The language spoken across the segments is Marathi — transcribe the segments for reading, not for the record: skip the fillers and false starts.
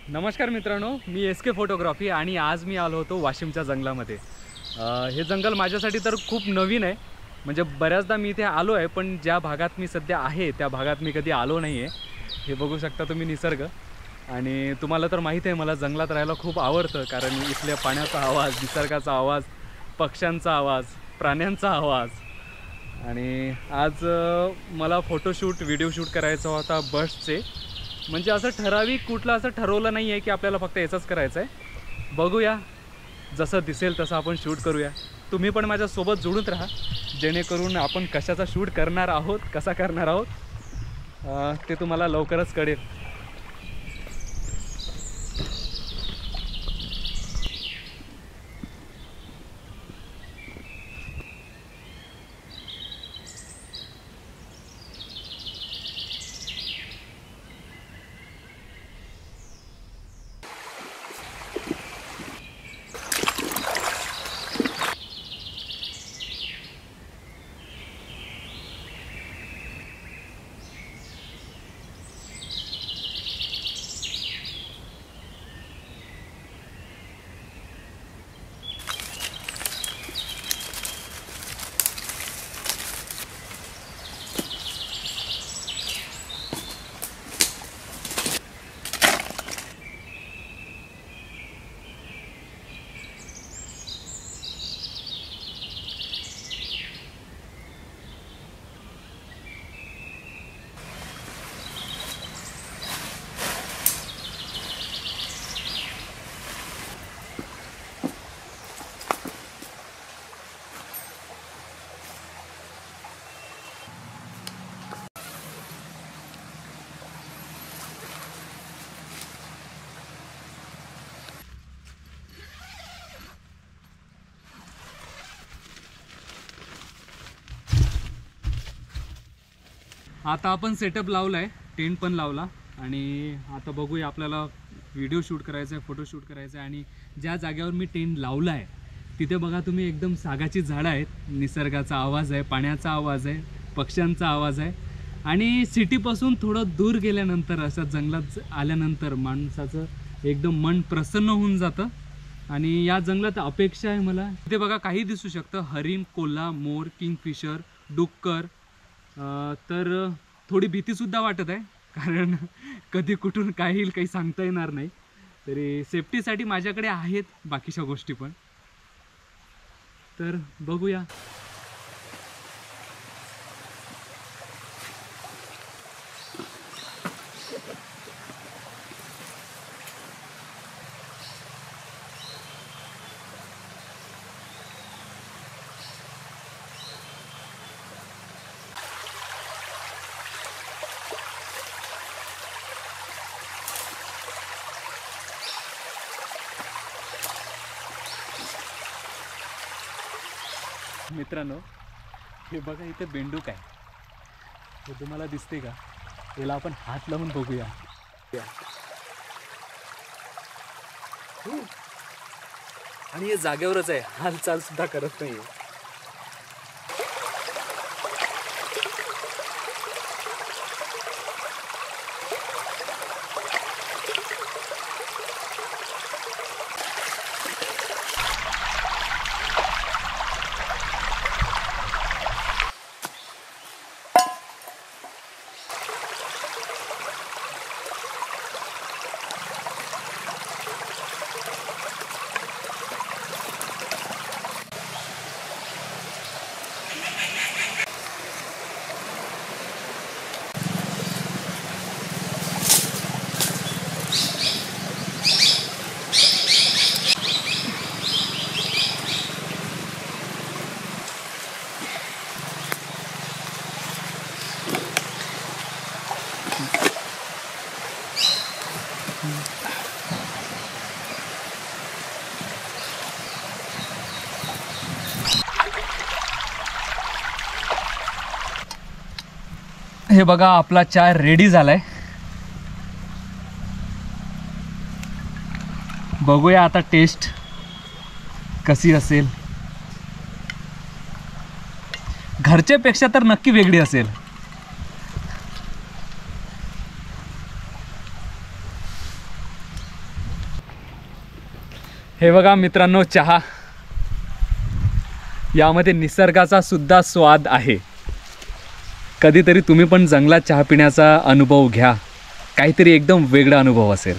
नमस्कार मित्रांनो, मी SK फोटोग्राफी आणि आज मी आलो होतो वाशिमच्या जंगलामध्ये। हे जंगल माझ्यासाठी तर खूप नवीन आहे। म्हणजे बऱ्याचदा मी इथे आलो आहे, पण ज्या भागात मी सध्या आहे त्या भागात मी कधी आलो नाही आहे। हे बघू शकता तुम्ही निसर्ग। आणि तुम्हाला तर माहिती आहे मला जंगलात राहायला खूप आवडतं, कारण इथल्या पाण्याचा आवाज, निसर्गाचा आवाज, पक्ष्यांचा आवाज, प्राण्यांचा आवाज। आणि आज मला फोटोशूट व्हिडिओ शूट करायचा होता बर्ड्सचे। म्हणजे असं ठराविक कुठलं असं ठरवलं नाही आहे की आपल्याला फक्त याचंच करायचं आहे। बघूया, जसं दिसेल तसं आपण शूट करूया। तुम्ही पण माझ्यासोबत जोडून राहा, जेणेकरून आपण कशाचा शूट करणार आहोत, कसा करणार आहोत ते तुम्हाला लवकरच कळेल। आता आपण सेटअप लावला आहे, टेंट पण लावला आणि आता बघूया आपल्याला व्हिडिओ शूट करायचा आहे, फोटो शूट करायचा आहे। आणि ज्या जागेवर मी टेंट लावला आहे तिथे बघा तुम्ही एकदम सागाची झाडं आहेत, निसर्गाचा आवाज आहे, पाण्याचा आवाज आहे, पक्ष्यांचा आवाज आहे। आणि सिटीपासून थोडं दूर गेल्यानंतर अशा जंगलात आल्यानंतर माणसाचं एकदम मन प्रसन्न होऊन जातं। आणि या जंगलात अपेक्षा आहे मला, तिथे बघा काही दिसू शकतं, हरिण, कोल्हा, मोर, किंगफिशर, डुक्कर। तर थोडी भीतीसुद्धा वाटत आहे, कारण कधी कुठून काय येईल काही सांगता येणार नाही। तरी सेफ्टीसाठी माझ्याकडे आहेत बाकीच्या गोष्टी पण, तर बघूया। मित्रांनो, हे बघा इथे बेंडूक आहे, हे तुम्हाला दिसते का? याला आपण हात लावून बघूया। आणि हे जागेवरच आहे, हालचाल सुद्धा करत नाही। हे बघा आपला चहा रेडी झालाय। बघूया आता टेस्ट कशी असेल। घरच्यापेक्षा तर नक्की वेगळी असेल। हे बघा मित्रांनो, चहा. यामध्ये निसर्गाचा सुद्धा स्वाद आहे. कधीतरी तुम्ही पण जंगलात चहा पिण्याचा अनुभव घ्या, काहीतरी एकदम वेगळा अनुभव असेल.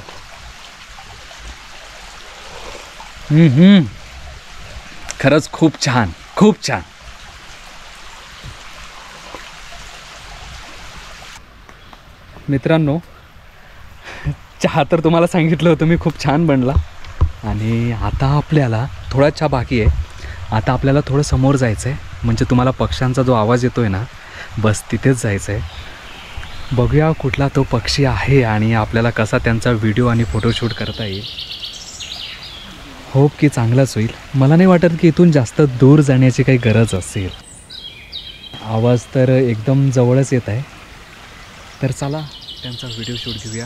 खरंच खूप छान, खूप छान. मित्रांनो, चहा तर तुम्हाला सांगितलं होतं मी खूप छान बनला. आणि आता आपल्याला थोडा चहा बाकी आहे. आता आपल्याला थोडं समोर जायचं आहे, म्हणजे तुम्हाला पक्ष्यांचा जो आवाज येतो आहे ना, बस तिथेच जायचं आहे. बघूया कुठला तो पक्षी आहे आणि आपल्याला कसा त्यांचा व्हिडिओ आणि फोटोशूट करता येईल. होप की चांगलाच होईल. मला नाही वाटत की इथून जास्त दूर जाण्याची काही गरज असेल. आवाज तर एकदम जवळच येत आहे. तर चला त्यांचा व्हिडिओ शूट घेऊया.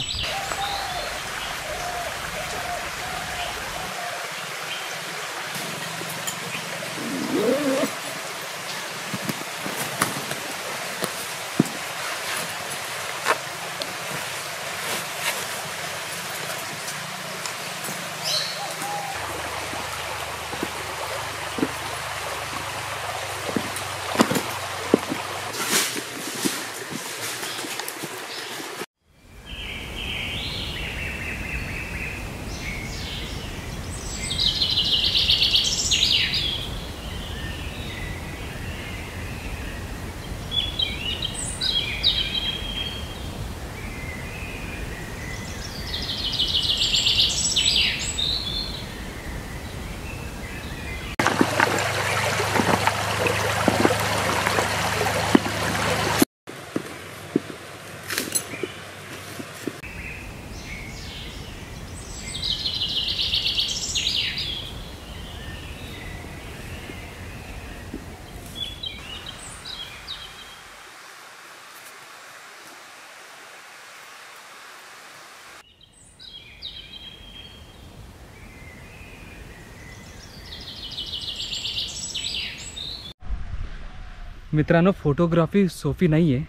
मित्रांनो, फोटोग्राफी सोपी नाही आहे,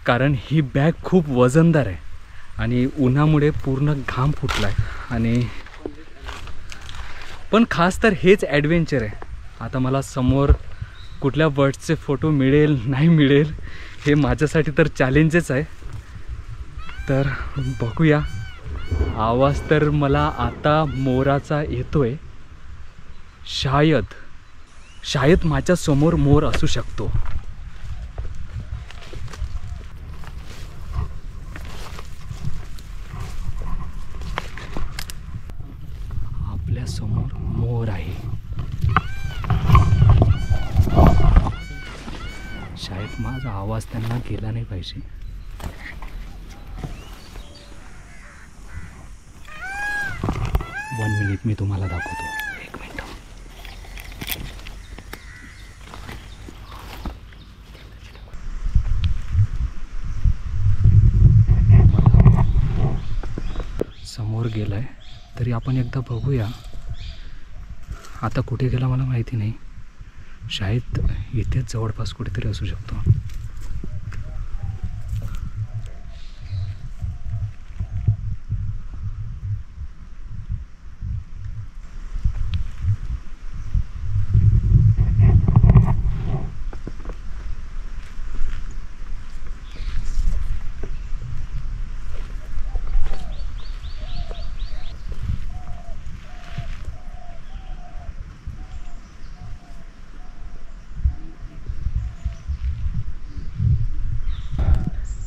कारण ही बॅग खूप वजनदार आहे आणि उन्हामुळे पूर्ण घाम फुटला आहे. आणि पण खास तर हेच ॲडव्हेंचर आहे. आता मला समोर कुठल्या बर्ड्सचे फोटो मिळेल नाही मिळेल हे माझ्यासाठी तर चॅलेंजच आहे. तर बघूया. आवाज तर मला आता मोराचा येतोय. शायद माझ्या समोर मोर असू शकतो. आपल्या समोर मोर आहे. शायद माझा आवाज त्यांना गेला नाही पाहिजे. वन मिनिट, मी तुम्हाला दाखवतो. एक मिनिट. समोर गेलाय, तरी आपण एकदा बघूया. आता कुठे गेला मला माहिती नाही. शायद इथेच जवळपास कुठेतरी असू शकतो.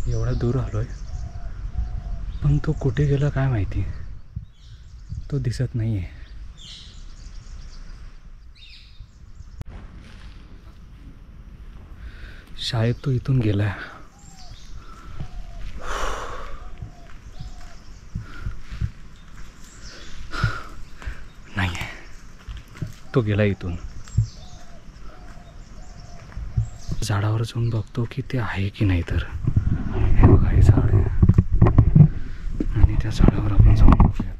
एवढा दूर आलोय, पण तो कुठे गेला काय माहिती. तो दिसत नाहीये. शायद तो इथून गेलाय. नाहीये, तो गेला इथून. झाडावर जाऊन बघतो की ते आहे की नाही. तर हे बघा, हे झाड आहे आणि त्या झाडावर आपण जाऊन बघूयात.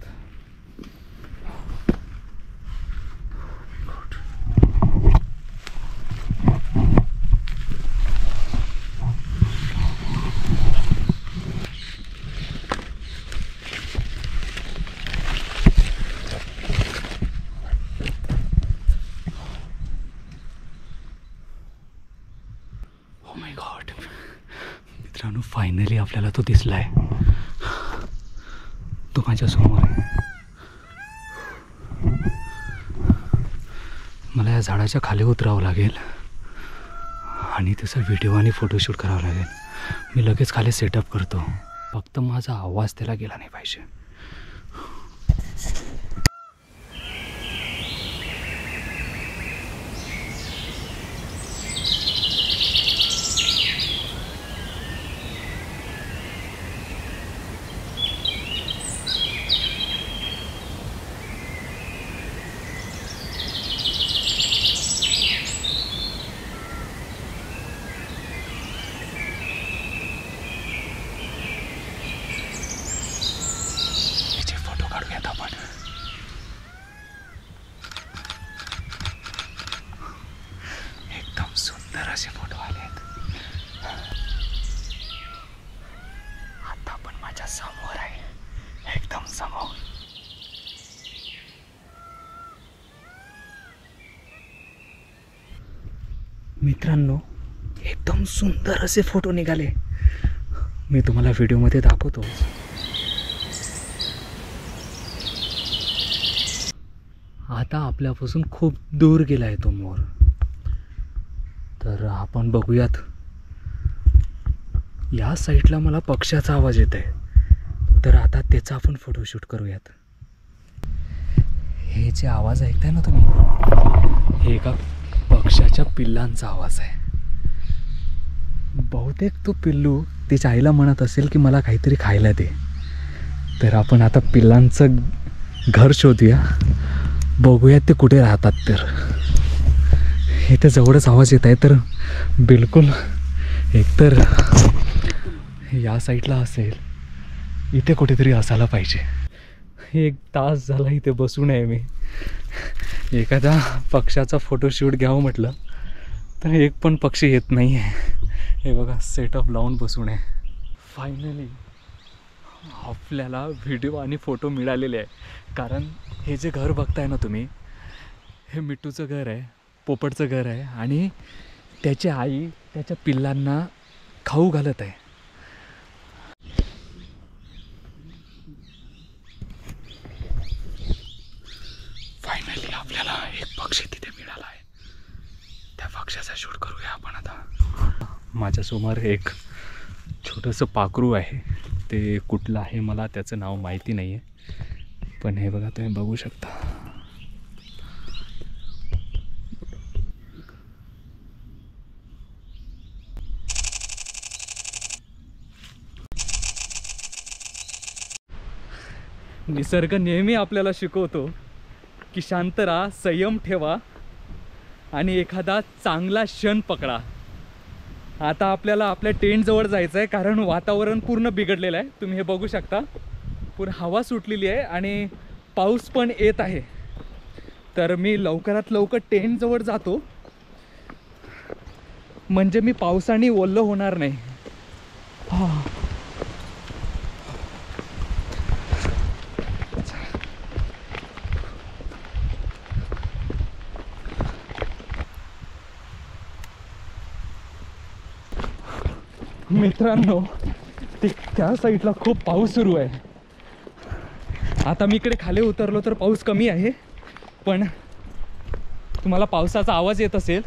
फायनली आपल्याला तो दिसलाय. तो माझ्या समोर आहे. मला या झाडाच्या खाली उतरावं लागेल आणि त्याचा व्हिडिओ आणि फोटोशूट करावा लागेल. मी लगेच खाली सेटअप करतो. फक्त माझा आवाज त्याला गेला नाही पाहिजे. एकदम सुंदर असे फोटो आले आहेत. आता पण माझ्या समोर आहे, एकदम समोर. मित्रांनो, एकदम सुंदर असे फोटो निघाले. मी तुम्हाला व्हिडिओमध्ये दाखवतो. आता आपल्यापासून खूप दूर गेला आहे तो मोर. तर आपण बघूयात. या साईडला मला पक्ष्याचा आवाज येत आहे, तर आता त्याचा आपण फोटोशूट करूयात. हे जे आवाज ऐकताय ना तुम्ही, हे एका पक्ष्याच्या पिल्लांचा आवाज आहे. बहुतेक तो पिल्लू त्याच्या आईला म्हणत असेल की मला काहीतरी खायला दे. तर आपण आता पिल्लांचं घर शोधूया, बघूयात ते कुठे राहतात. तर इथे जवळच आवाज येत आहे, तर बिलकुल एकतर या साईडला असेल, इथे कुठेतरी असायला पाहिजे. 1 तास झाला इथे बसून आहे मी. एखादा पक्ष्याचा फोटोशूट घ्यावं म्हटलं तर एक पण पक्षी येत नाही आहे. हे बघा, सेटअप लावून बसून आहे. फायनली आपल्याला व्हिडिओ आणि फोटो मिळालेले आहे. कारण हे जे घर बघताय ना तुम्ही, हे मिट्टूचं घर आहे, पोपटचं घर आहे. आणि त्याची आई त्याच्या पिल्लांना खाऊ घालत आहे. फायनली आपल्याला एक पक्षी तिथे मिळाला आहे. त्या पक्ष्याचा शूट करूया आपण आता. माझ्यासमोर एक छोटंसं पाखरू आहे. ते कुठलं आहे मला त्याचं नाव माहिती नाही आहे, पण हे बघा, तुम्ही बघू शकता. निसर्ग नेहमी आपल्याला शिकवतो की शांत राहा, संयम ठेवा आणि एखादा चांगला क्षण पकडा. आता आपल्याला आपल्या टेंटजवळ जायचं आहे, कारण वातावरण पूर्ण बिघडलेलं आहे. तुम्ही हे बघू शकता, पूर्ण हवा सुटलेली आहे आणि पाऊस पण येत आहे. तर मी लवकरात लवकर टेंटजवळ जातो, म्हणजे मी पावसाने ओलं होणार नाही. मित्रांनो, त्या साईडला खूप पाऊस सुरू आहे. आता मी इकडे खाली उतरलो तर पाऊस कमी आहे, पण तुम्हाला पावसाचा आवाज येत असेल,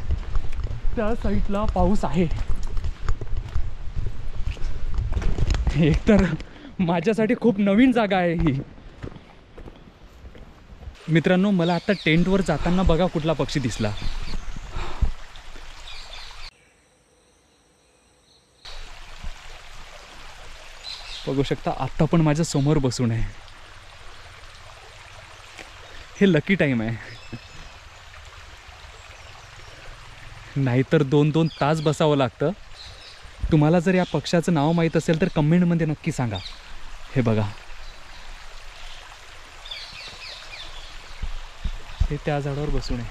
त्या साईडला पाऊस आहे. एकतर माझ्यासाठी खूप नवीन जागा आहे ही. मित्रांनो, मला आता टेंटवर जाताना बघा कुठला पक्षी दिसला. बघू शकता, आत्ता पण माझ्या समोर बसून आहे. हे लकी टाईम आहे, नाहीतर 2-2 तास बसावं लागतं. तुम्हाला जर या पक्ष्याचं नाव माहीत असेल तर कमेंटमध्ये नक्की सांगा. हे बघा, हे त्या झाडावर बसून आहे.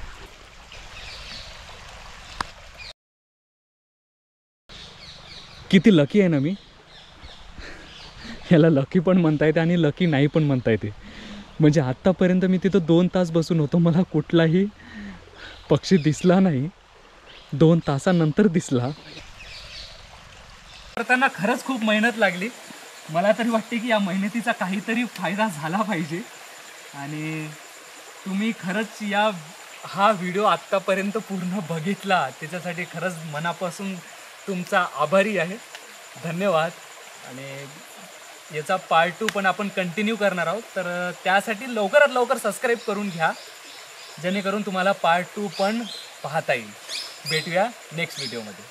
किती लकी आहे ना मी. याला लकी पण म्हणता येते आणि लकी नाही पण म्हणता येते. म्हणजे आत्तापर्यंत मी तिथं 2 तास बसून होतो, मला कुठलाही पक्षी दिसला नाही. 2 तासानंतर दिसला. करताना खरंच खूप मेहनत लागली. मला तरी वाटते की या मेहनतीचा काहीतरी फायदा झाला पाहिजे. आणि तुम्ही खरंच हा व्हिडिओ आत्तापर्यंत पूर्ण बघितला त्याच्यासाठी खरंच मनापासून तुमचा आभारी आहे. धन्यवाद. आणि याचा पार्ट 2 पण आपण कंटिन्यू करणार आहोत. तर त्यासाठी लवकरात लवकर सबस्क्राईब करून घ्या, जेणेकरून तुम्हाला पार्ट 2 पण पाहता येईल. भेटूया नेक्स्ट व्हिडिओमध्ये.